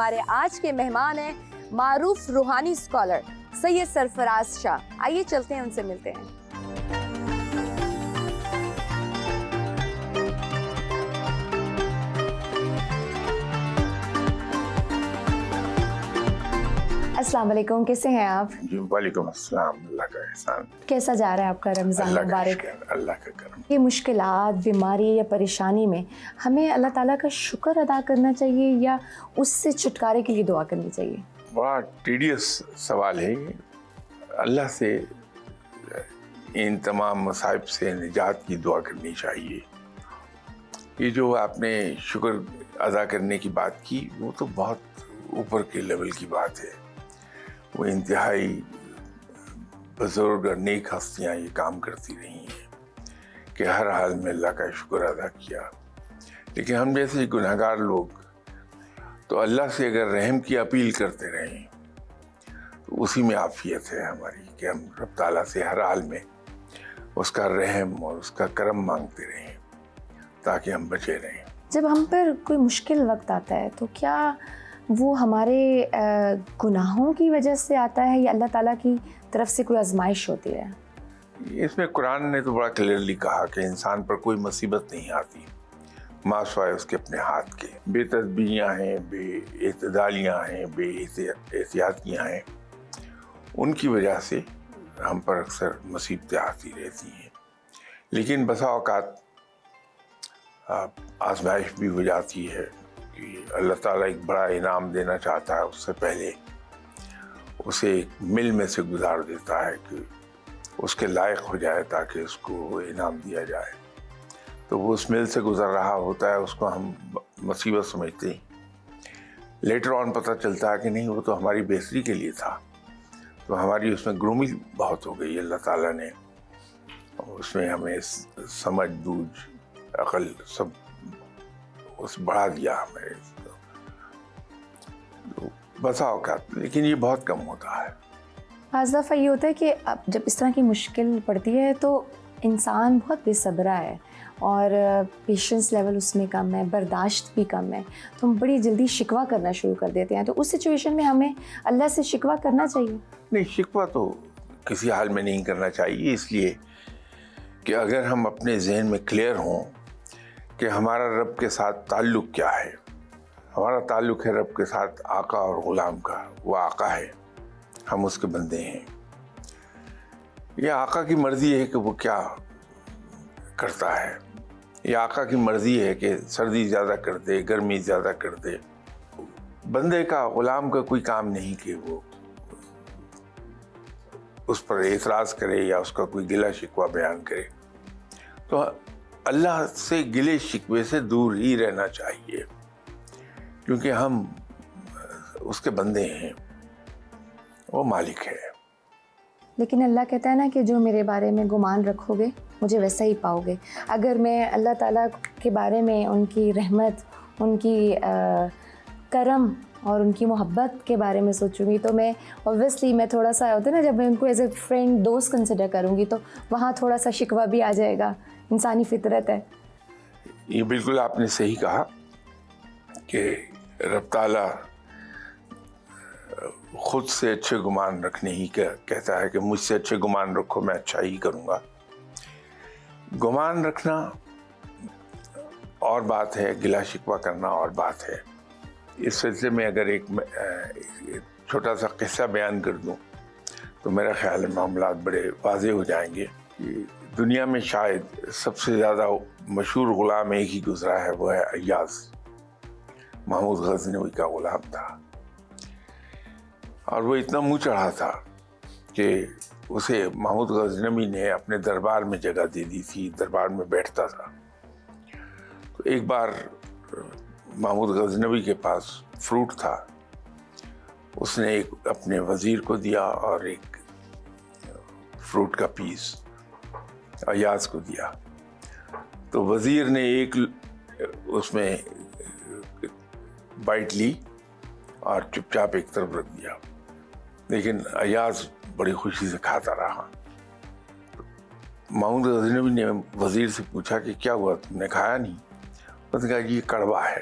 ہمارے آج کے مہمان ہیں معروف روحانی اسکالر سید سرفراز شاہ. آئیے چلتے ہیں ان سے ملتے ہیں. السلام علیکم، کیسے ہیں آپ؟ جی وعلیکم السلام. اللہ کا احسان. کیسا جا رہا ہے آپ کا رمضان مبارک؟ اللہ کا کرم. یہ مشکلات، بیماری یا پریشانی میں ہمیں اللہ تعالیٰ کا شکر ادا کرنا چاہیے یا اس سے چھٹکارے کے لیے دعا کرنی چاہیے؟ بڑا ٹیڈیس سوال ہے. اللہ سے ان تمام مصائب سے نجات کی دعا کرنی چاہیے. یہ جو آپ نے شکر ادا کرنے کی بات کی وہ تو بہت اوپر کے لیول کی بات ہے. وہ انتہائی بزرگ اور نیک ہستیاں یہ کام کرتی رہی ہیں کہ ہر حال میں اللہ کا شکر ادا کیا. لیکن ہم جیسے گناہ گار لوگ تو اللہ سے اگر رحم کی اپیل کرتے رہیں تو اسی میں عافیت ہے ہماری کہ ہم رب تعالیٰ سے ہر حال میں اس کا رحم اور اس کا کرم مانگتے رہیں تاکہ ہم بچے رہیں. جب ہم پر کوئی مشکل وقت آتا ہے تو کیا وہ ہمارے گناہوں کی وجہ سے آتا ہے یا اللہ تعالیٰ کی طرف سے کوئی آزمائش ہوتی ہے؟ اس میں قرآن نے تو بڑا کلیئرلی کہا کہ انسان پر کوئی مصیبت نہیں آتی ما سوائے اس کے اپنے ہاتھ کے. بے تدبیریاں ہیں، بے اعتدالیاں ہیں، بے احتیاطیاں ہیں، ان کی وجہ سے ہم پر اکثر مصیبتیں آتی رہتی ہیں. لیکن بسا اوقات آزمائش بھی ہو جاتی ہے کہ اللہ تعالیٰ ایک بڑا انعام دینا چاہتا ہے، اس سے پہلے اسے ایک مل میں سے گزار دیتا ہے کہ اس کے لائق ہو جائے تاکہ اس کو وہ انعام دیا جائے. تو وہ اس مل سے گزر رہا ہوتا ہے، اس کو ہم مصیبت سمجھتے ہیں. لیٹر آن پتہ چلتا ہے کہ نہیں، وہ تو ہماری بہتری کے لیے تھا. تو ہماری اس میں گرومی بہت ہو گئی. اللہ تعالیٰ نے اس میں ہمیں سمجھ بوجھ عقل سب اس بڑھا دیا ہمیں بسا اوقات. لیکن یہ بہت کم ہوتا ہے. بعض دفعہ یہ ہوتا ہے کہ اب جب اس طرح کی مشکل پڑتی ہے تو انسان بہت بے صبرا ہے اور پیشنس لیول اس میں کم ہے، برداشت بھی کم ہے، تو ہم بڑی جلدی شکوہ کرنا شروع کر دیتے ہیں. تو اس سچویشن میں ہمیں اللہ سے شکوہ کرنا چاہیے؟ نہیں، شکوہ تو کسی حال میں نہیں کرنا چاہیے، اس لیے کہ اگر ہم اپنے ذہن میں کلیئر ہوں کہ ہمارا رب کے ساتھ تعلق کیا ہے. ہمارا تعلق ہے رب کے ساتھ آقا اور غلام کا. وہ آقا ہے، ہم اس کے بندے ہیں. یہ آقا کی مرضی ہے کہ وہ کیا کرتا ہے. یہ آقا کی مرضی ہے کہ سردی زیادہ کر دے، گرمی زیادہ کر دے. بندے کا، غلام کا کوئی کام نہیں کہ وہ اس پر اعتراض کرے یا اس کا کوئی گلہ شکوہ بیان کرے. تو اللہ سے گلے شکوے سے دور ہی رہنا چاہیے کیونکہ ہم اس کے بندے ہیں، وہ مالک ہے. لیکن اللہ کہتا ہے نا کہ جو میرے بارے میں گمان رکھو گے مجھے ویسا ہی پاؤ گے. اگر میں اللہ تعالیٰ کے بارے میں ان کی رحمت، ان کی کرم اور ان کی محبت کے بارے میں سوچوں گی تو میں اوبویسلی میں تھوڑا سا ہوتا ہے نا، جب میں ان کو ایز اے فرینڈ، دوست کنسیڈر کروں گی تو وہاں تھوڑا سا شکوہ بھی آ جائے گا. انسانی فطرت ہے. یہ بالکل آپ نے صحیح کہا کہ رب تعالیٰ خود سے اچھے گمان رکھنے ہی کہتا ہے کہ مجھ سے اچھے گمان رکھو، میں اچھا ہی کروں گا. گمان رکھنا اور بات ہے، گلہ شکوہ کرنا اور بات ہے. اس سلسلے میں اگر ایک چھوٹا سا قصہ بیان کر دوں تو میرا خیال ہے معاملات بڑے واضح ہو جائیں گے. کہ دنیا میں شاید سب سے زیادہ مشہور غلام ایک ہی گزرا ہے، وہ ہے ایاز. محمود غزنوی کا غلام تھا اور وہ اتنا منہ چڑھا تھا کہ اسے محمود غزنوی نے اپنے دربار میں جگہ دے دی تھی، دربار میں بیٹھتا تھا. تو ایک بار محمود غزنوی کے پاس فروٹ تھا، اس نے ایک اپنے وزیر کو دیا اور ایک فروٹ کا پیس ایاز کو دیا. تو وزیر نے ایک اس میں بائٹ لی اور چپ چاپ ایک طرف رکھ دیا. لیکن ایاز بڑی خوشی سے کھاتا رہا. محمود غزنوی نے وزیر سے پوچھا کہ کیا ہوا، تم نے کھایا نہیں؟ اس نے کہا کہ یہ کڑوا ہے.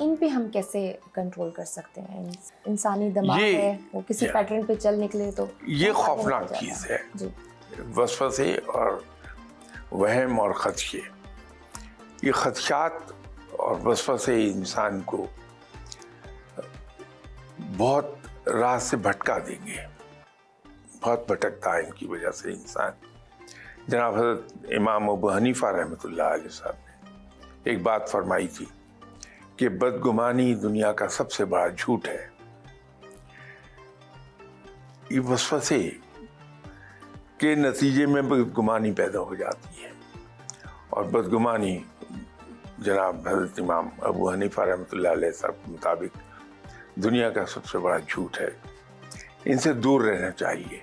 ان پہ ہم کیسے کنٹرول کر سکتے ہیں؟ انسانی دماغ یہ- ہے وہ کسی پیٹرن پہ چل نکلے تو یہ خوفناک چیز ہے، جی وسوسے اور وہم اور خدشے. یہ خدشات اور وسوسے انسان کو بہت راہ سے بھٹکا دیں گے، بہت بھٹکتا ہے ان کی وجہ سے انسان. جناب حضرت امام ابو حنیفہ رحمۃ اللہ علیہ صاحب نے ایک بات فرمائی تھی کہ بدگمانی دنیا کا سب سے بڑا جھوٹ ہے. یہ وسوسے کے نتیجے میں بدگمانی پیدا ہو جاتی ہے، اور بدگمانی جناب حضرت امام ابو حنیفہ رحمۃ اللہ علیہ صاحب کے مطابق دنیا کا سب سے بڑا جھوٹ ہے. ان سے دور رہنا چاہیے.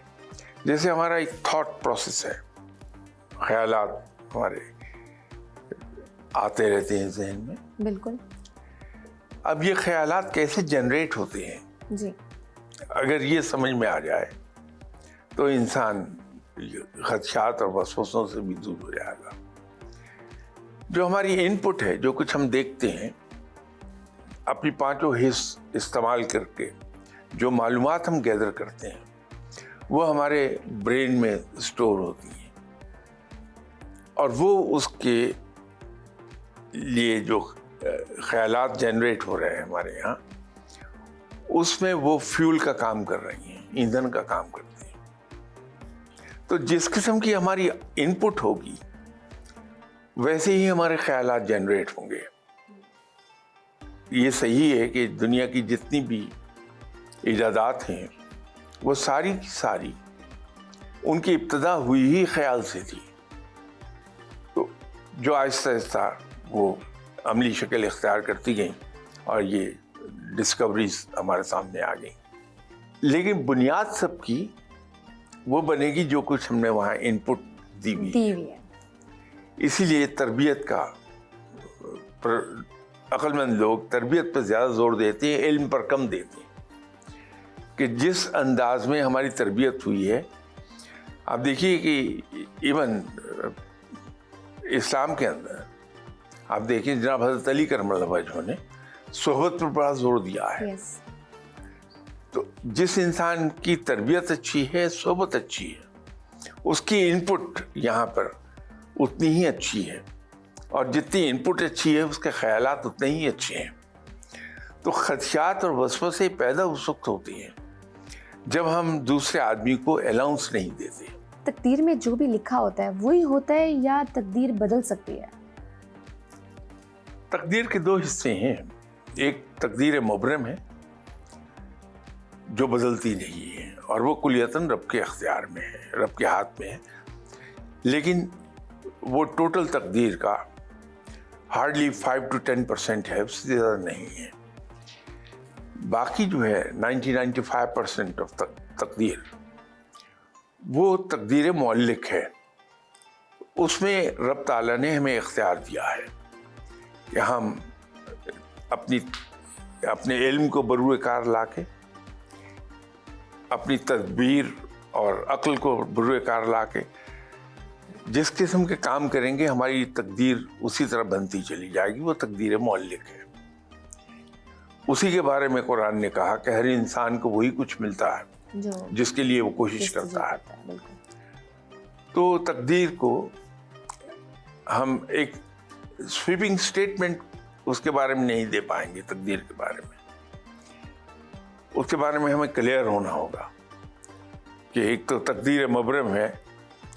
جیسے ہمارا ایک تھاٹ پروسیس ہے، خیالات ہمارے آتے رہتے ہیں ذہن میں. بالکل. اب یہ خیالات کیسے جنریٹ ہوتے ہیں، جی اگر یہ سمجھ میں آ جائے تو انسان خدشات اور وسوسوں سے بھی دور ہو جائے گا. جو ہماری ان پٹ ہے، جو کچھ ہم دیکھتے ہیں، اپنی پانچوں حص استعمال کر کے جو معلومات ہم گیدر کرتے ہیں وہ ہمارے برین میں اسٹور ہوتی ہیں، اور وہ اس کے لیے جو خیالات جنریٹ ہو رہے ہیں ہمارے یہاں، اس میں وہ فیول کا کام کر رہی ہیں، ایندھن کا کام کرتی ہیں. تو جس قسم کی ہماری ان پٹ ہوگی ویسے ہی ہمارے خیالات جنریٹ ہوں گے. یہ صحیح ہے کہ دنیا کی جتنی بھی ایجادات ہیں وہ ساری کی ساری ان کی ابتدا ہوئی ہی خیال سے تھی، تو جو آہستہ آہستہ وہ عملی شکل اختیار کرتی گئیں اور یہ ڈسکوریز ہمارے سامنے آ گئیں. لیکن بنیاد سب کی وہ بنے گی جو کچھ ہم نے وہاں ان پٹ دی ہوئی ہے. اسی لیے تربیت کا عقل مند لوگ تربیت پر زیادہ زور دیتے ہیں، علم پر کم دیتے ہیں. کہ جس انداز میں ہماری تربیت ہوئی ہے، آپ دیکھیے کہ ایون اسلام کے اندر آپ دیکھیں جناب حضرت علی کرم اللہ وجہہ نے صحبت پر بڑا زور دیا ہے. تو جس انسان کی تربیت اچھی ہے، صحبت اچھی ہے، اس کی ان پٹ یہاں پر اتنی ہی اچھی ہے، اور جتنی ان پٹ اچھی ہے اس کے خیالات اتنے ہی اچھے ہیں. تو خدشات اور وسوسے پیدا اس وقت ہوتے ہیں جب ہم دوسرے آدمی کو الاؤنس نہیں دیتے. تقدیر میں جو بھی لکھا ہوتا ہے وہی ہوتا ہے یا تقدیر بدل سکتی ہے؟ تقدیر کے دو حصے ہیں. ایک تقدیر مبرم ہے جو بدلتی نہیں ہے، اور وہ کلیتاً رب کے اختیار میں ہے، رب کے ہاتھ میں ہے. لیکن وہ ٹوٹل تقدیر کا ہارڈلی 5 to 10% ہے، اس سے زیادہ نہیں ہے. باقی جو ہے 95% آف تقدیر وہ تقدیر معلق ہے. اس میں رب تعالیٰ نے ہمیں اختیار دیا ہے کہ ہم اپنے علم کو بروئے کار لا کے، اپنی تدبیر اور عقل کو بروئے کار لا کے جس قسم کے کام کریں گے ہماری تقدیر اسی طرح بنتی چلی جائے گی. وہ تقدیر معلق ہے. اسی کے بارے میں قرآن نے کہا کہ ہر انسان کو وہی کچھ ملتا ہے جس کے لیے وہ کوشش کرتا ہے. تو تقدیر کو ہم ایک سویپنگ سٹیٹمنٹ اس کے بارے میں نہیں دے پائیں گے. تقدیر کے بارے میں اس کے بارے میں ہمیں کلیئر ہونا ہوگا کہ ایک تو تقدیر مبرم ہے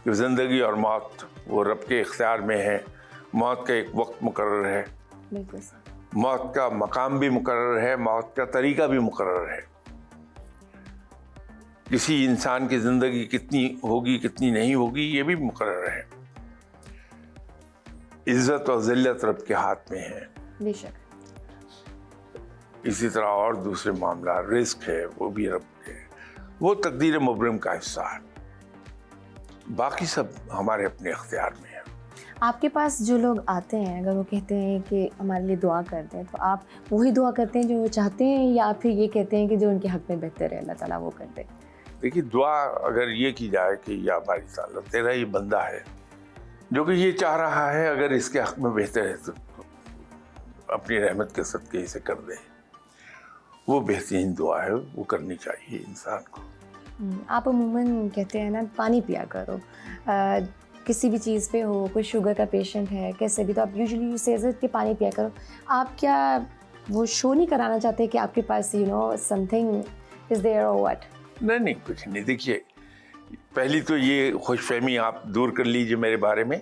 کہ زندگی اور موت وہ رب کے اختیار میں ہے. موت کا ایک وقت مقرر ہے، موت کا مقام بھی مقرر ہے، موت کا طریقہ بھی مقرر ہے. کسی انسان کی زندگی کتنی ہوگی کتنی نہیں ہوگی یہ بھی مقرر ہے. عزت اور ذلت رب کے ہاتھ میں ہے. بے شک. اسی طرح اور دوسرے معاملات، رزق ہے وہ بھی رب کے، وہ تقدیر مبرم کا حصہ ہے. باقی سب ہمارے اپنے اختیار میں ہے. آپ کے پاس جو لوگ آتے ہیں اگر وہ کہتے ہیں کہ ہمارے لیے دعا کرتے ہیں تو آپ وہی دعا کرتے ہیں جو وہ چاہتے ہیں یا پھر یہ کہتے ہیں کہ جو ان کے حق میں بہتر ہے اللہ تعالیٰ وہ کر دے؟ دیکھیے دعا اگر یہ کی جائے کہ یا باری تعالیٰ تیرا یہ بندہ ہے جو کہ یہ چاہ رہا ہے، اگر اس کے حق میں بہتر ہے تو اپنی رحمت کے صدقے سے کر دے، وہ بہترین دعا ہے، وہ کرنی چاہیے انسان کو۔ آپ عموماً کہتے ہیں نا پانی پیا کرو، کسی بھی چیز پہ ہو، کوئی شوگر کا پیشنٹ ہے، کیسے بھی، تو آپ یوزلی سیزر کہ پانی پیا کرو۔ آپ کیا وہ شو نہیں کرانا چاہتے کہ آپ کے پاس سم تھنگ از دیئر اور واٹ؟ نہیں کچھ نہیں۔ دیکھیے، پہلی تو یہ خوش فہمی آپ دور کر لیجیے میرے بارے میں،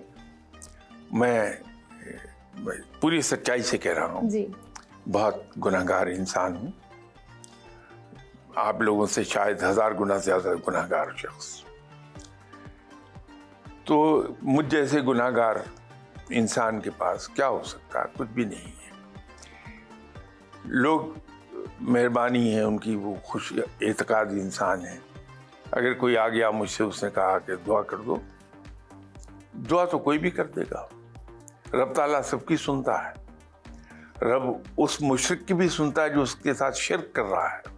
میں پوری سچائی سے کہہ رہا ہوں، جی، بہت گناہ گار انسان ہوں، آپ لوگوں سے شاید 1000 گنا زیادہ گناہ گار شخص۔ تو مجھ جیسے گناہ گار انسان کے پاس کیا ہو سکتا ہے؟ کچھ بھی نہیں ہے۔ لوگ مہربانی ہے ان کی، وہ خوش اعتقادی انسان ہیں۔ اگر کوئی آ گیا مجھ سے، اس نے کہا کہ دعا کر دو، دعا تو کوئی بھی کر دے گا۔ رب تعالیٰ سب کی سنتا ہے، رب اس مشرک کی بھی سنتا ہے جو اس کے ساتھ شرک کر رہا ہے،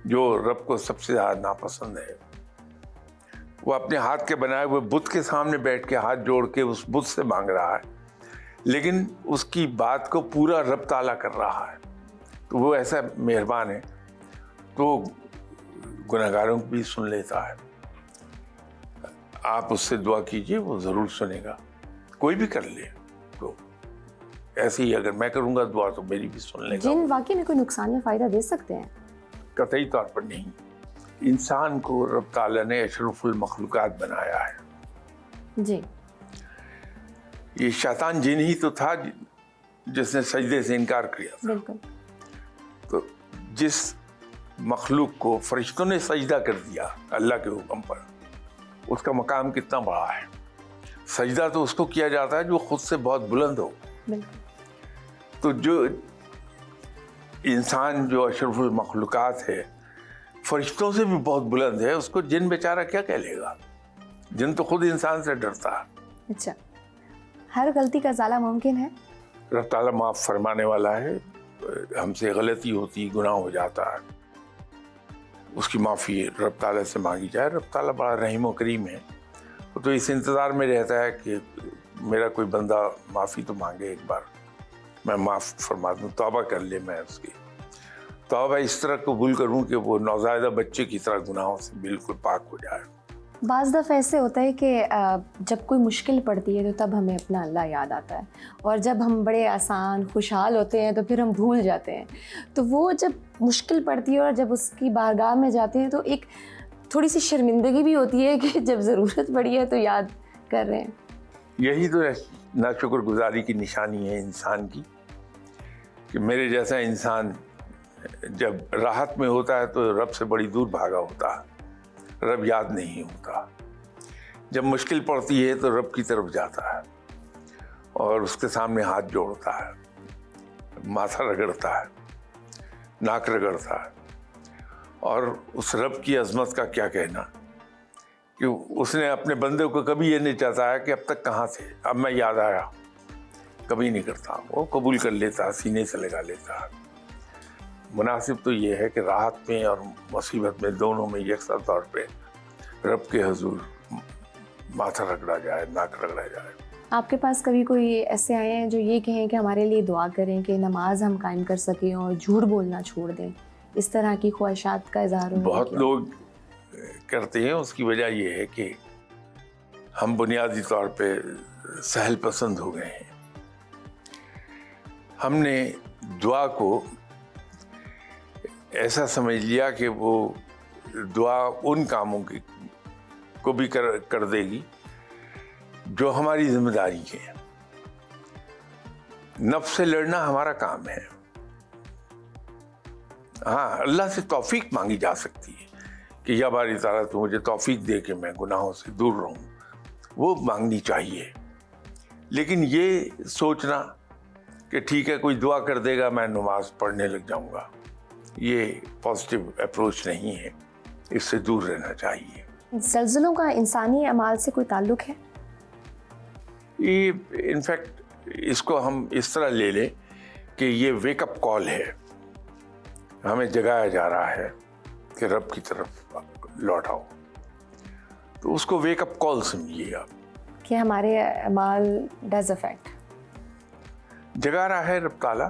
جو رب کو سب سے زیادہ ناپسند ہے۔ وہ اپنے ہاتھ کے بنائے ہوئے بت کے سامنے بیٹھ کے ہاتھ جوڑ کے اس بت سے مانگ رہا ہے، لیکن اس کی بات کو پورا رب تعالیٰ کر رہا ہے۔ تو وہ ایسا مہربان ہے، تو گناہ گاروں کو بھی سن لیتا ہے۔ آپ اس سے دعا کیجئے، وہ ضرور سنے گا، کوئی بھی کر لے۔ تو ایسے ہی اگر میں کروں گا دعا تو میری بھی سن لے گا۔ جن واقعی میں کوئی نقصان یا فائدہ دے سکتے ہیں؟ قطعی طور پر نہیں۔ انسان کو رب تعالیٰ نے اشرف المخلوقات بنایا ہے۔ جی، یہ شیطان جن ہی تو تھا جس نے سجدے سے انکار کیا تھا۔ بالکل۔ تو جس مخلوق کو فرشتوں نے سجدہ کر دیا اللہ کے حکم پر، اس کا مقام کتنا بڑا ہے۔ سجدہ تو اس کو کیا جاتا ہے جو خود سے بہت بلند ہو۔ بالکل۔ تو جو انسان جو اشرف المخلوقات ہے، فرشتوں سے بھی بہت بلند ہے، اس کو جن بیچارہ کیا کہہ لے گا؟ جن تو خود انسان سے ڈرتا ہے۔ اچھا، ہر غلطی کا ازالہ ممکن ہے؟ رب تعالیٰ معاف فرمانے والا ہے۔ ہم سے غلطی ہوتی، گناہ ہو جاتا ہے، اس کی معافی رب تعالیٰ سے مانگی جائے۔ رب تعالیٰ بڑا رحیم و کریم ہے، وہ تو اس انتظار میں رہتا ہے کہ میرا کوئی بندہ معافی تو مانگے، ایک بار میں معاف فرما دوں، توبہ کر لے، میں اس کی توبہ اس طرح قبول کروں کہ وہ نوزائیدہ بچے کی طرح گناہوں سے بالکل پاک ہو جائے۔ بعض دفعہ ایسے ہوتا ہے کہ جب کوئی مشکل پڑتی ہے تو تب ہمیں اپنا اللہ یاد آتا ہے، اور جب ہم بڑے آسان خوشحال ہوتے ہیں تو پھر ہم بھول جاتے ہیں۔ تو وہ جب مشکل پڑتی ہے اور جب اس کی بارگاہ میں جاتے ہیں تو ایک تھوڑی سی شرمندگی بھی ہوتی ہے کہ جب ضرورت پڑی ہے تو یاد کر رہے ہیں۔ یہی تو ناشکر گزاری کی نشانی ہے انسان کی، کہ میرے جیسا انسان جب راحت میں ہوتا ہے تو رب سے بڑی دور بھاگا ہوتا ہے، رب یاد نہیں ہوتا۔ جب مشکل پڑتی ہے تو رب کی طرف جاتا ہے اور اس کے سامنے ہاتھ جوڑتا ہے، ماتھا رگڑتا ہے، ناک رگڑتا ہے۔ اور اس رب کی عظمت کا کیا کہنا کہ اس نے اپنے بندے کو کبھی یہ نہیں چاہتا ہے کہ اب تک کہاں تھے، اب میں یاد آیا، کبھی نہیں کرتا۔ وہ قبول کر لیتا، سینے سے لگا لیتا۔ مناسب تو یہ ہے کہ راحت میں اور مصیبت میں دونوں میں یکساں طور پہ رب کے حضور ماتھا رگڑا جائے، ناک رگڑا جائے۔ آپ کے پاس کبھی کوئی ایسے آئے ہیں جو یہ کہیں کہ ہمارے لیے دعا کریں کہ نماز ہم قائم کر سکیں اور جھوٹ بولنا چھوڑ دیں، اس طرح کی خواہشات کا اظہار ہونا؟ بہت لوگ کرتے ہیں۔ اس کی وجہ یہ ہے کہ ہم بنیادی طور پہ سہل پسند ہو گئے ہیں۔ ہم نے دعا کو ایسا سمجھ لیا کہ وہ دعا ان کاموں کی کو بھی کر دے گی جو ہماری ذمہ داری ہے۔ نفس سے لڑنا ہمارا کام ہے۔ ہاں، اللہ سے توفیق مانگی جا سکتی ہے کہ یا باری تعالیٰ تو مجھے توفیق دے کہ میں گناہوں سے دور رہوں، وہ مانگنی چاہیے۔ لیکن یہ سوچنا کہ ٹھیک ہے کوئی دعا کر دے گا میں نماز پڑھنے لگ جاؤں گا، یہ پازیٹیو اپروچ نہیں ہے، اس سے دور رہنا چاہیے۔ زلزلوں کا انسانی اعمال سے کوئی تعلق ہے؟ یہ انفیکٹ اس کو ہم اس طرح لے لیں کہ یہ ویک اپ کال ہے، ہمیں جگایا جا رہا ہے کہ رب کی طرف لوٹ آؤ، تو اس کو ویک اپ کال سمجھیے آپ کہ ہمارے اعمال ڈز افیکٹ؟ جگا رہا ہے رب تعالیٰ،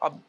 اب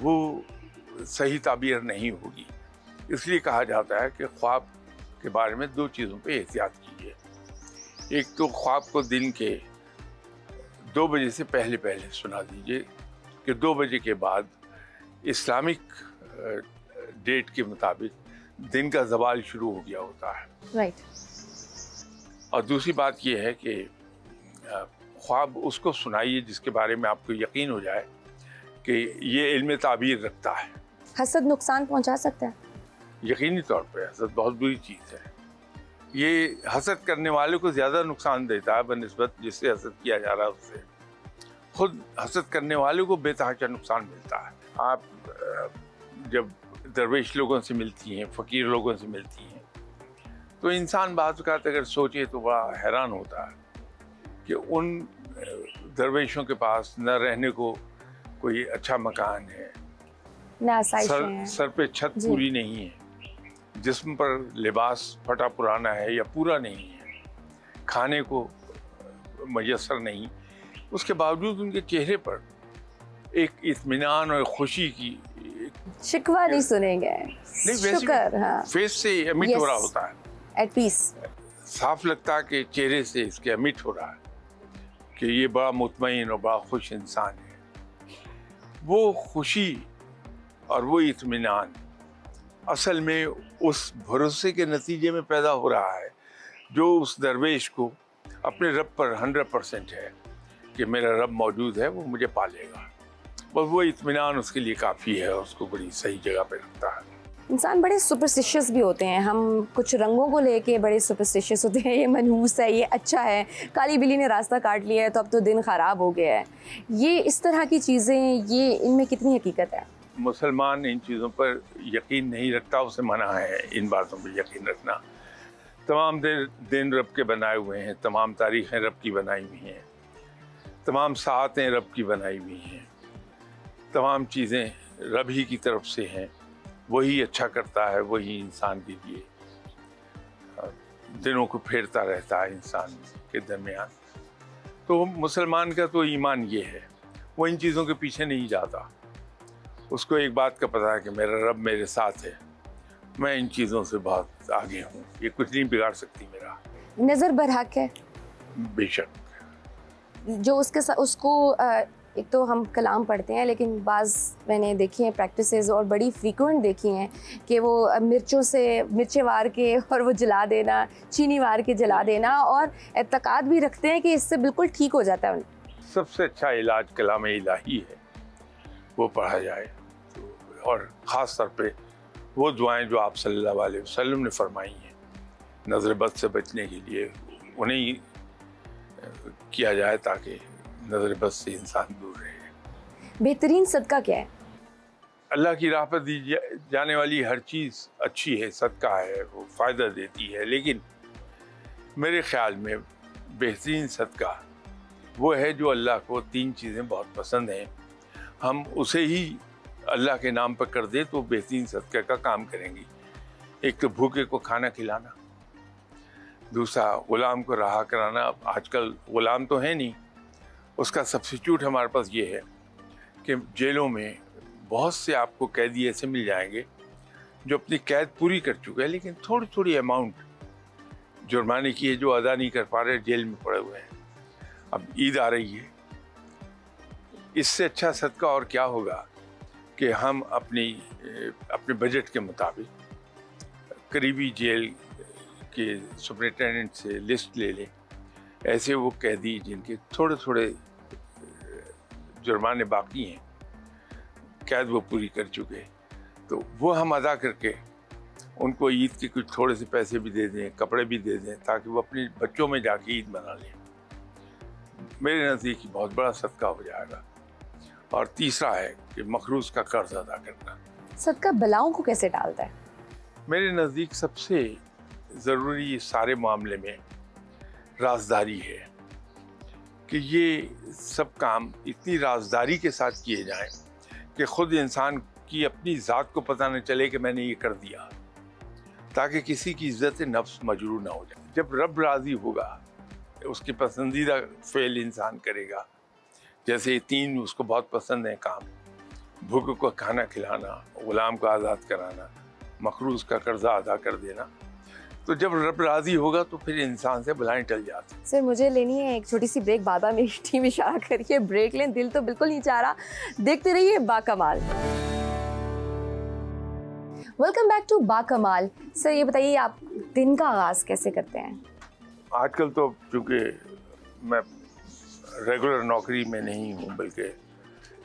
وہ صحیح تعبیر نہیں ہوگی. اس لیے کہا جاتا ہے کہ خواب کے بارے میں 2 چیزوں پہ احتیاط کیجیے. ایک تو خواب کو دن کے 2 بجے سے پہلے سنا دیجیے کہ 2 بجے کے بعد اسلامک ڈیٹ کے مطابق دن کا زوال شروع ہو گیا ہوتا ہے. رائٹ. اور دوسری بات یہ ہے کہ خواب اس کو سنائیے جس کے بارے میں آپ کو یقین ہو جائے کہ یہ علم تعبیر رکھتا ہے. حسد نقصان پہنچا سکتا ہے؟ یقینی طور پہ حسد بہت بری چیز ہے. یہ حسد کرنے والے کو زیادہ نقصان دیتا ہے بنسبت جس سے حسد کیا جا رہا ہے اس سے. خود حسد کرنے والے کو بے تحاشا نقصان ملتا ہے. آپ جب درویش لوگوں سے ملتی ہیں، فقیر لوگوں سے ملتی ہیں، تو انسان بعض اوقات اگر سوچے تو بڑا حیران ہوتا ہے کہ ان درویشوں کے پاس نہ رہنے کو کوئی اچھا مکان ہے، نہ آسائشیں ہیں، سر پہ چھت پوری نہیں ہے، جسم پر لباس پھٹا پرانا ہے یا پورا نہیں ہے، کھانے کو میسر نہیں. اس کے باوجود ان کے چہرے پر ایک اطمینان اور خوشی کی شکوہ نہیں سنیں گے، شکر. ہاں، فیس سے امٹ ہو رہا ہوتا ہے، ایٹ پیس. صاف لگتا ہے کہ چہرے سے اس کے امٹ ہو رہا ہے کہ یہ بڑا مطمئن اور بڑا خوش انسان ہے. وہ خوشی اور وہ اطمینان اصل میں اس بھروسے کے نتیجے میں پیدا ہو رہا ہے جو اس درویش کو اپنے رب پر 100% ہے کہ میرا رب موجود ہے، وہ مجھے پالے گا. بس وہ اطمینان اس کے لیے کافی ہے، اس کو بڑی صحیح جگہ پہ رکھتا ہے. انسان بڑے سپرسٹیشیس بھی ہوتے ہیں. ہم کچھ رنگوں کو لے کے بڑے سپرسٹیشیس ہوتے ہیں، یہ منحوس ہے، یہ اچھا ہے، کالی بلی نے راستہ کاٹ لیا ہے تو اب تو دن خراب ہو گیا ہے. یہ اس طرح کی چیزیں، یہ ان میں کتنی حقیقت ہے؟ مسلمان ان چیزوں پر یقین نہیں رکھتا، اسے منع ہے ان باتوں پہ یقین رکھنا. تمام دن رب کے بنائے ہوئے ہیں، تمام تاریخیں رب کی بنائی ہوئی ہیں، تمام ساعتیں رب کی بنائی ہوئی ہیں، تمام چیزیں رب ہی کی طرف سے ہیں. وہی اچھا کرتا ہے، وہی انسان کے لیے دنوں کو پھیرتا رہتا ہے انسان کے درمیان. تو مسلمان کا تو ایمان یہ ہے، وہ ان چیزوں کے پیچھے نہیں جاتا. اس کو ایک بات کا پتہ ہے کہ میرا رب میرے ساتھ ہے، میں ان چیزوں سے بہت آگے ہوں، یہ کچھ نہیں بگاڑ سکتی میرا. نظر برحق ہے بے شک. جو اس کے ساتھ اس کو ایک تو ہم کلام پڑھتے ہیں، لیکن بعض میں نے دیکھی ہیں پریکٹسز اور بڑی فریکوینٹ دیکھی ہیں کہ وہ مرچیں وار کے اور وہ جلا دینا، چینی وار کے جلا دینا، اور اعتقاد بھی رکھتے ہیں کہ اس سے بالکل ٹھیک ہو جاتا ہے. سب سے اچھا علاج کلام الہی ہے، وہ پڑھا جائے. اور خاص طور پہ وہ دعائیں جو آپ صلی اللہ علیہ وسلم نے فرمائی ہیں نظر بد سے بچنے کے لیے، انہیں کیا جائے تاکہ نظر بد سے انسان دور رہے. بہترین صدقہ کیا ہے؟ اللہ کی راہ پر دی جانے والی ہر چیز اچھی ہے، صدقہ ہے، وہ فائدہ دیتی ہے. لیکن میرے خیال میں بہترین صدقہ وہ ہے جو اللہ کو 3 چیزیں بہت پسند ہیں، ہم اسے ہی اللہ کے نام پر کر دیں تو بہترین صدقہ کا کام کریں گی. ایک تو بھوکے کو کھانا کھلانا، دوسرا غلام کو رہا کرانا. آج کل غلام تو ہے نہیں، اس کا سبسٹیوٹ ہمارے پاس یہ ہے کہ جیلوں میں بہت سے آپ کو قیدی ایسے مل جائیں گے جو اپنی قید پوری کر چکے ہیں لیکن تھوڑی تھوڑی اماؤنٹ جرمانے کی ہے جو ادا نہیں کر پا رہے، جیل میں پڑے ہوئے ہیں. اب عید آ رہی ہے، اس سے اچھا صدقہ اور کیا ہوگا کہ ہم اپنے بجٹ کے مطابق قریبی جیل کے سپرنٹینڈنٹ سے لسٹ لے لیں. ایسے وہ قیدی جن کے تھوڑے تھوڑے جرمانے باقی ہیں، قید وہ پوری کر چکے، تو وہ ہم ادا کر کے ان کو عید کے کچھ تھوڑے سے پیسے بھی دے دیں، کپڑے بھی دے دیں، تاکہ وہ اپنے بچوں میں جا کے عید منا لیں. میرے نزدیک بہت بڑا صدقہ ہو جائے گا. اور تیسرا ہے کہ مقروض کا قرض ادا کرنا. صدقہ بلاؤں کو کیسے ٹالتا ہے؟ میرے نزدیک سب سے ضروری اس سارے معاملے میں رازداری ہے کہ یہ سب کام اتنی رازداری کے ساتھ کیے جائیں کہ خود انسان کی اپنی ذات کو پتہ نہ چلے کہ میں نے یہ کر دیا، تاکہ کسی کی عزت نفس مجروح نہ ہو جائے. جب رب راضی ہوگا، اس کی پسندیدہ فعل انسان کرے گا، جیسے یہ 3 اس کو بہت پسند ہیں کام: بھوکے کو کھانا کھلانا، غلام کو آزاد کرانا، مقروض کا قرضہ ادا کر دینا. تو جب رب راضی ہوگا تو پھر انسان سے بلائیں ٹل جاتی. سر مجھے لینی ہے ایک چھوٹی سی بریک. بابا میری ٹیم اشارہ کریے بریک لیں، دل تو بالکل نہیں چاہ رہا. دیکھتے رہیے با کمال. ویلکم بیک ٹو با کمال. سر یہ بتائیے آپ دن کا آغاز کیسے کرتے ہیں؟ آج کل تو چونکہ میں ریگولر نوکری میں نہیں ہوں بلکہ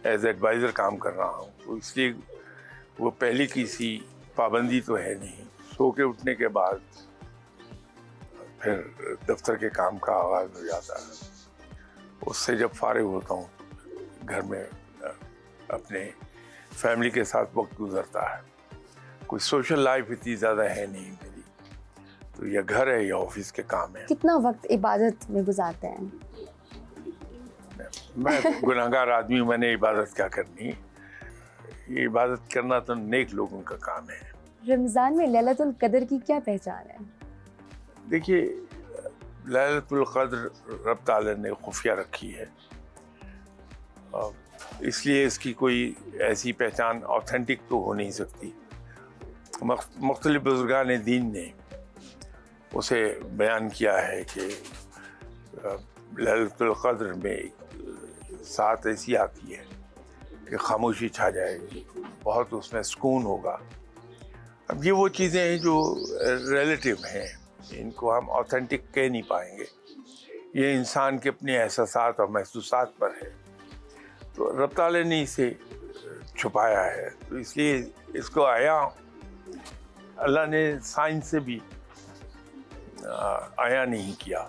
ایز ایڈوائزر کام کر رہا ہوں، تو اس لیے وہ پہلے کی سی پابندی تو ہے نہیں. سو کے اٹھنے کے بعد پھر دفتر کے کام کا آغاز ہو جاتا ہے. اس سے جب فارغ ہوتا ہوں گھر میں اپنے فیملی کے ساتھ وقت گزرتا ہے. کوئی سوشل لائف اتنی زیادہ ہے نہیں میری، تو یا گھر ہے یا آفس کے کام ہے. کتنا وقت عبادت میں گزارتے ہیں؟ میں گناہگار آدمی ہوں، میں نے عبادت کیا کرنی. یہ عبادت کرنا تو نیک لوگوں کا کام ہے. رمضان میں لیلۃ القدر کی کیا پہچان ہے؟ دیکھیے، لیلۃ القدر رب تعالیٰ نے خفیہ رکھی ہے، اس لیے اس کی کوئی ایسی پہچان آتھینٹک تو ہو نہیں سکتی. مختلف بزرگان دین نے اسے بیان کیا ہے کہ لیلۃ القدر میں ساتھ ایسی آتی ہے کہ خاموشی چھا جائے گی، بہت اس میں سکون ہوگا. اب یہ وہ چیزیں ہیں جو ریلیٹیو ہیں، ان کو ہم آتھینٹک کہہ نہیں پائیں گے. یہ انسان کے اپنے احساسات اور محسوسات پر ہے. تو رب تعالیٰ نے اسے چھپایا ہے، تو اس لیے اس کو عیاں اللہ نے سائنس سے بھی عیاں نہیں کیا.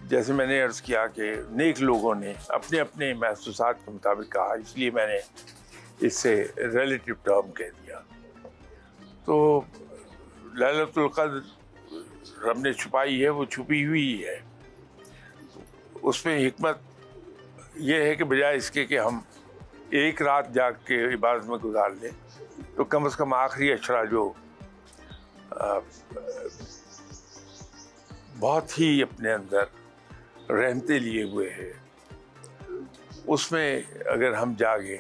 جیسے میں نے عرض کیا کہ نیک لوگوں نے اپنے اپنے محسوسات کے مطابق کہا، اس لیے میں نے اس سے ریلیٹیو ٹرم کہہ دیا. تو لیلۃ القدر رب نے چھپائی ہے، وہ چھپی ہوئی ہے. اس میں حکمت یہ ہے کہ بجائے اس کے کہ ہم ایک رات جاگ کے عبادت میں گزار لیں، تو کم از کم آخری اشرا جو بہت ہی اپنے اندر رحمتیں لیے ہوئے ہے، اس میں اگر ہم جاگیں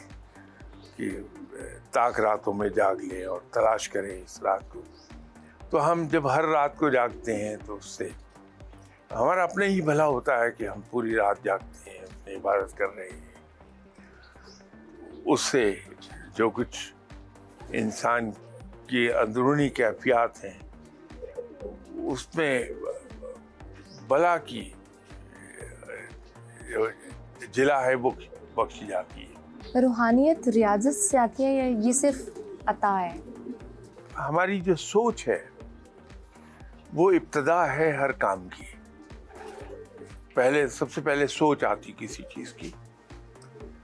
کہ تاک راتوں میں جاگ لیں اور تلاش کریں اس رات کو، تو ہم جب ہر رات کو جاگتے ہیں تو اس سے ہمارا اپنے ہی بھلا ہوتا ہے کہ ہم پوری رات جاگتے ہیں، اپنی عبادت کر رہے ہیں. اس سے جو کچھ انسان کی اندرونی کیفیات ہیں اس میں بلا کی جلا ہے وہ بخشی جاتی ہے. روحانیت ریاضت سے آتی ہے یا یہ صرف عطا ہے؟ ہماری جو سوچ ہے وہ ابتدا ہے ہر کام کی. سب سے پہلے سوچ آتی کسی چیز کی،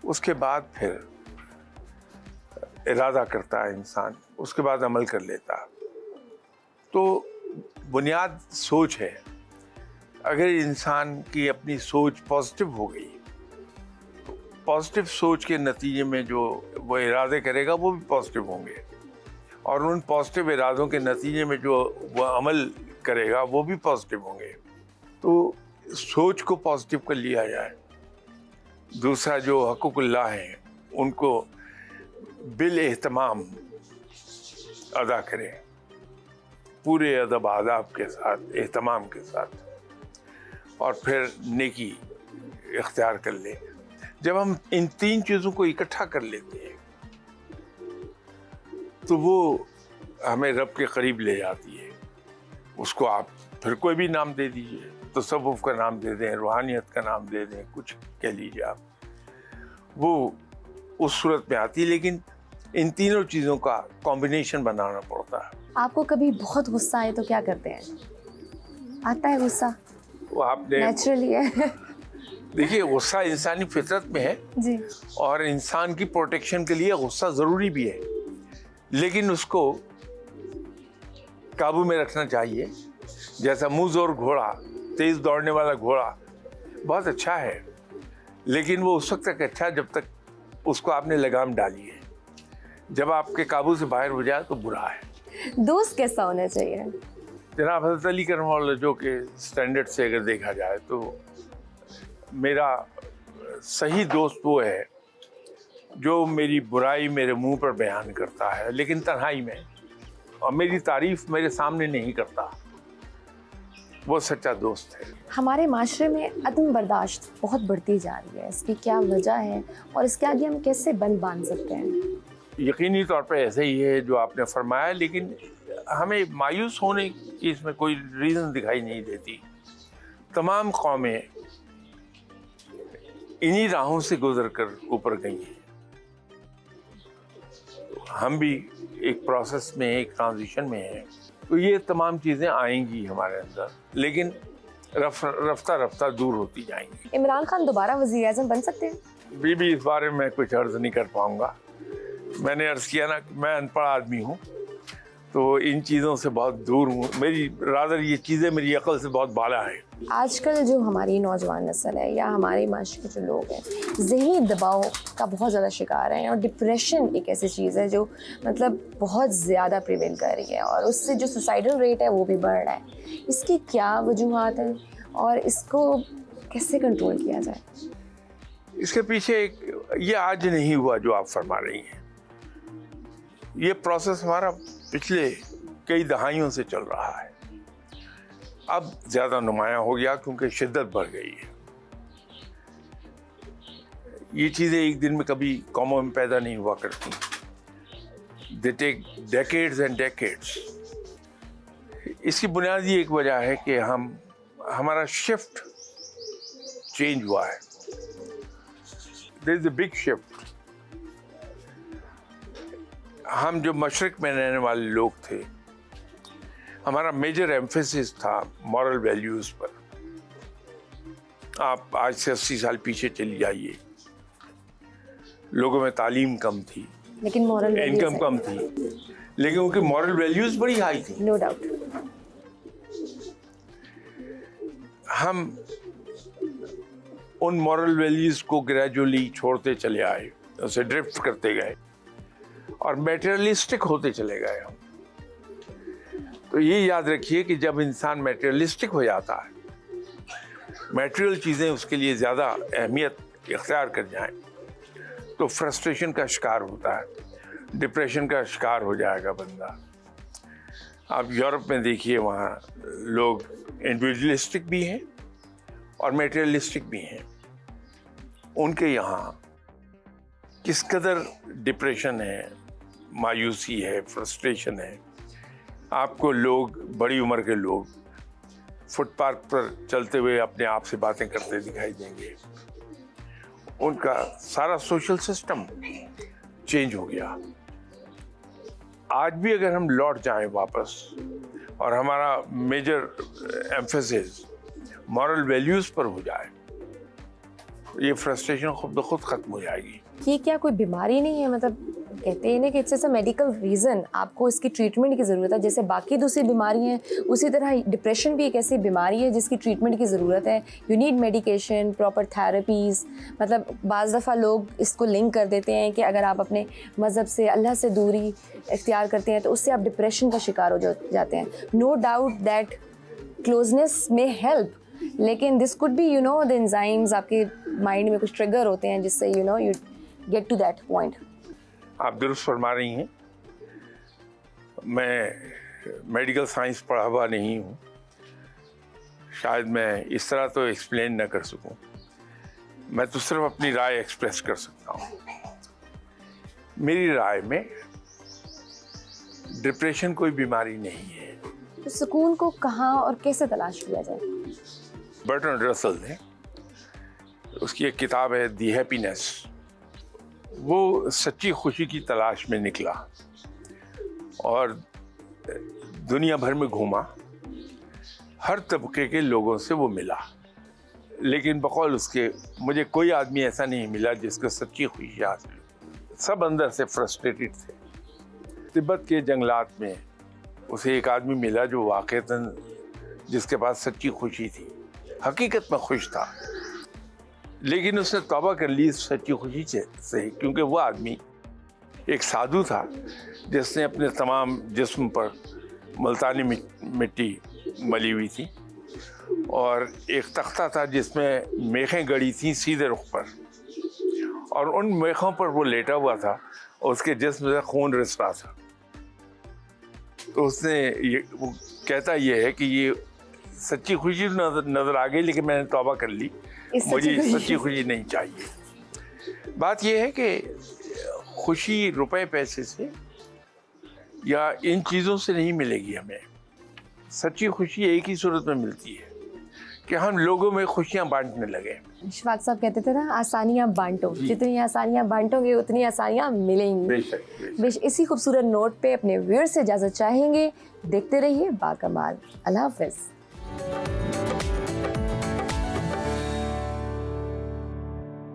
اس کے بعد پھر ارادہ کرتا ہے انسان، اس کے بعد عمل کر لیتا. تو بنیاد سوچ ہے. اگر انسان کی اپنی سوچ پازیٹیو ہو گئی، تو پازیٹیو سوچ کے نتیجے میں جو وہ ارادے کرے گا وہ بھی پازیٹیو ہوں گے، اور ان پازیٹیو ارادوں کے نتیجے میں جو وہ عمل کرے گا وہ بھی پازیٹیو ہوں گے. تو سوچ کو پازیٹیو کر لیا جائے. دوسرا جو حقوق اللہ ہیں ان کو بالاہتمام ادا کرے، پورے ادب آداب کے ساتھ، اہتمام کے ساتھ، اور پھر نیکی اختیار کر لے. جب ہم ان 3 چیزوں کو اکٹھا کر لیتے ہیں تو وہ ہمیں رب کے قریب لے جاتی ہے. اس کو آپ پھر کوئی بھی نام دے دیجئے، تصوف کا نام دے دیں، روحانیت کا نام دے دیں، کچھ کہہ لیجیے آپ، وہ اس صورت میں آتی ہے. لیکن ان تینوں چیزوں کا کمبینیشن بنانا پڑتا ہے. آپ کو کبھی بہت غصہ آئے تو کیا کرتے ہیں؟ آتا ہے غصہ؟ وہ آپ نے نیچرلی ہے. دیکھیے، غصہ انسانی فطرت میں ہے جی. اور انسان کی پروٹیکشن کے لیے غصہ ضروری بھی ہے، لیکن اس کو قابو میں رکھنا چاہیے. جیسا منہ زور گھوڑا، تیز دوڑنے والا گھوڑا بہت اچھا ہے، لیکن وہ اس وقت تک اچھا جب تک اس کو آپ نے لگام ڈالی ہے. جب آپ کے قابو سے باہر ہو جائے تو برا ہے. دوست کیسا ہونا چاہیے؟ جناب حضرت علی کرم اللہ جو کہ اسٹینڈرڈ سے اگر دیکھا جائے تو میرا صحیح دوست وہ ہے جو میری برائی میرے منہ پر بیان کرتا ہے لیکن تنہائی میں، اور میری تعریف میرے سامنے نہیں کرتا، وہ سچا دوست ہے۔ ہمارے معاشرے میں عدم برداشت بہت بڑھتی جا رہی ہے، اس کی کیا وجہ ہے اور اس کے آگے ہم کیسے بند باندھ سکتے ہیں؟ یقینی طور پہ ایسے ہی ہے جو آپ نے فرمایا، لیکن ہمیں مایوس ہونے کی اس میں کوئی ریزن دکھائی نہیں دیتی۔ تمام قومیں انہی راہوں سے گزر کر اوپر گئی ہیں، ہم بھی ایک پروسیس میں، ایک ٹرانزیشن میں ہیں، تو یہ تمام چیزیں آئیں گی ہمارے اندر، لیکن رفتہ رفتہ دور ہوتی جائیں گی۔ عمران خان دوبارہ وزیر اعظم بن سکتے ہیں؟ بھی اس بارے میں کچھ عرض نہیں کر پاؤں گا۔ میں نے عرض کیا نا کہ میں ان پڑھ آدمی ہوں، تو ان چیزوں سے بہت دور ہوں، میری رادر یہ چیزیں میری عقل سے بہت بالا ہیں۔ آج کل جو ہماری نوجوان نسل ہے یا ہمارے معاشرے کے جو لوگ ہیں، ذہنی دباؤ کا بہت زیادہ شکار ہیں، اور ڈپریشن ایک ایسی چیز ہے جو مطلب بہت زیادہ پریویل کر رہی ہے، اور اس سے جو سوسائڈل ریٹ ہے وہ بھی بڑھ رہا ہے۔ اس کی کیا وجوہات ہیں اور اس کو کیسے کنٹرول کیا جائے؟ اس کے پیچھے یہ آج نہیں ہوا جو آپ فرما رہی ہیں، یہ پروسیس ہمارا پچھلے کئی دہائیوں سے چل رہا ہے، اب زیادہ نمایاں ہو گیا کیونکہ شدت بڑھ گئی ہے۔ یہ چیزیں ایک دن میں کبھی قوموں میں پیدا نہیں ہوا کرتی، they take decades and decades۔ اس کی بنیادی ایک وجہ ہے کہ ہمارا شفٹ چینج ہوا ہے، there is a big shift۔ ہم جو مشرق میں رہنے والے لوگ تھے، ہمارا میجر ایمفیسس تھا مورل ویلیوز پر۔ آپ آج سے 80 سال پیچھے چلی جائیے، لوگوں میں تعلیم کم تھی، لیکن مورل انکم کم تھی، لیکن ان کی مورل ویلیوز بڑی ہائی تھی۔ No doubt. ہم ان مورل ویلیوز کو گریجولی چھوڑتے چلے آئے، اسے ڈرفٹ کرتے گئے اور میٹیریلسٹک ہوتے چلے گئے ہم۔ تو یہ یاد رکھیے کہ جب انسان میٹیریلسٹک ہو جاتا ہے، میٹیریل چیزیں اس کے لیے زیادہ اہمیت اختیار کر جائیں، تو فرسٹریشن کا شکار ہوتا ہے، ڈپریشن کا شکار ہو جائے گا بندہ۔ آپ یورپ میں دیکھیے، وہاں لوگ انڈیویجولسٹک بھی ہیں اور میٹیریلسٹک بھی ہیں۔ ان کے یہاں کس قدر ڈپریشن ہے، مایوسی ہے، فرسٹریشن ہے۔ آپ کو لوگ، بڑی عمر کے لوگ فٹ پاتھ پر چلتے ہوئے اپنے آپ سے باتیں کرتے دکھائی دیں گے۔ ان کا سارا سوشل سسٹم چینج ہو گیا۔ آج بھی اگر ہم لوٹ جائیں واپس اور ہمارا میجر ایمفیسس مورل ویلیوز پر ہو جائے، یہ فرسٹریشن خود بخود ختم ہو جائے گی۔ یہ کیا کوئی بیماری نہیں ہے؟ مطلب کہتے ہیں نا کہ اٹس اے میڈیکل ریزن، آپ کو اس کی ٹریٹمنٹ کی ضرورت ہے، جیسے باقی دوسری بیماری ہیں اسی طرح ڈپریشن بھی ایک ایسی بیماری ہے جس کی ٹریٹمنٹ کی ضرورت ہے۔ You need medication, proper therapies. مطلب بعض دفعہ لوگ اس کو لنک کر دیتے ہیں کہ اگر آپ اپنے مذہب سے، اللہ سے دوری اختیار کرتے ہیں تو اس سے آپ ڈپریشن کا شکار ہو جاتے ہیں۔ نو ڈاؤٹ دیٹ کلوزنس میں ہیلپ، لیکن دس کوڈ بی دا انزائمز آپ کے مائنڈ میں کچھ ٹریگر ہوتے ہیں جس سے you get to that point. آپ درست فرما رہی ہیں۔ میں میڈیکل سائنس پڑھا ہوا نہیں ہوں، شاید میں اس طرح تو ایکسپلین نہ کر سکوں، میں تو صرف اپنی رائے ایکسپریس کر سکتا ہوں۔ میری رائے میں ڈپریشن کوئی بیماری نہیں ہے۔ تو سکون کو کہاں اور کیسے تلاش کیا جائے؟ برٹرنڈ رسل نے، اس کی ایک کتاب ہے دی ہیپینس، وہ سچی خوشی کی تلاش میں نکلا اور دنیا بھر میں گھوما، ہر طبقے کے لوگوں سے وہ ملا، لیکن بقول اس کے مجھے کوئی آدمی ایسا نہیں ملا جس کو سچی خوشی حاصل ہو۔ سب اندر سے فرسٹریٹڈ تھے۔ تبت کے جنگلات میں اسے ایک آدمی ملا جو واقعتاً جس کے پاس سچی خوشی تھی، حقیقت میں خوش تھا، لیکن اس نے توبہ کر لی سچی خوشی سے، کیونکہ وہ آدمی ایک سادھو تھا جس نے اپنے تمام جسم پر ملتانی مٹی ملی ہوئی تھی، اور ایک تختہ تھا جس میں میخیں گڑی تھیں سیدھے رخ پر، اور ان میخوں پر وہ لیٹا ہوا تھا اور اس کے جسم سے خون رس رہا تھا. تو اس نے وہ کہتا یہ ہے کہ یہ سچی خوشی نظر آ گئی، لیکن میں نے توبہ کر لی، مجھے سچی خوشی نہیں چاہیے. بات یہ ہے کہ خوشی روپے پیسے سے یا ان چیزوں سے نہیں ملے گی ہمیں. سچی خوشی ایک ہی صورت میں ملتی ہے کہ ہم لوگوں میں خوشیاں بانٹنے لگے. اشفاق صاحب کہتے تھے نا آسانیاں بانٹو، جتنی آسانیاں بانٹو گے اتنی آسانیاں ملیں بے گی. شک. اسی خوبصورت نوٹ پہ اپنے ویئر سے اجازت چاہیں گے. دیکھتے رہیے باکمال. اللہ حافظ.